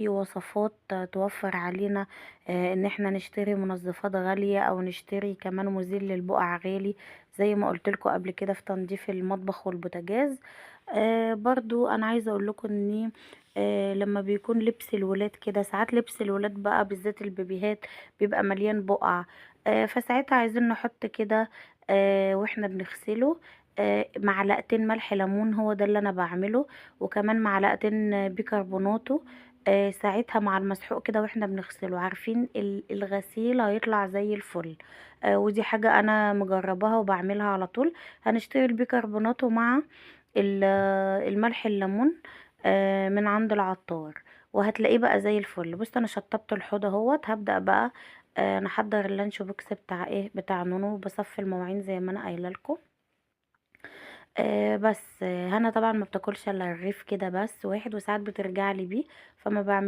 وصفات توفر علينا ان احنا نشتري منظفات غالية او نشتري كمان مزيل للبقع غالي، زي ما قلت لكم قبل كده في تنظيف المطبخ والبوتاجاز. برضو انا عايزة اقول لكم ان لما بيكون لبس الولاد كده، ساعات لبس الولاد بقى بالذات البيبيهات بيبقى مليان بقع. فساعتها عايزين نحط كده واحنا بنغسله معلقتين ملح ليمون، هو ده اللي انا بعمله، وكمان معلقتين بيكربوناتو. ساعتها مع المسحوق كده واحنا بنغسله، عارفين الغسيل هيطلع زي الفل. ودي حاجة انا مجرباها وبعملها على طول. هنشتري البيكربوناتو مع الملح الليمون من عند العطار، وهتلاقيه بقى زي الفل. بص انا شطبت الحوض اهوت، هبدأ بقى نحضر اللانش بوكس بتاع ايه بتاع نونو، بصفي المواعين زي ما انا قايله لكم. بس هنا طبعا ما بتاكلش الا الرغيف كده بس واحد، وساعات بترجع لي بيه، فما بعمل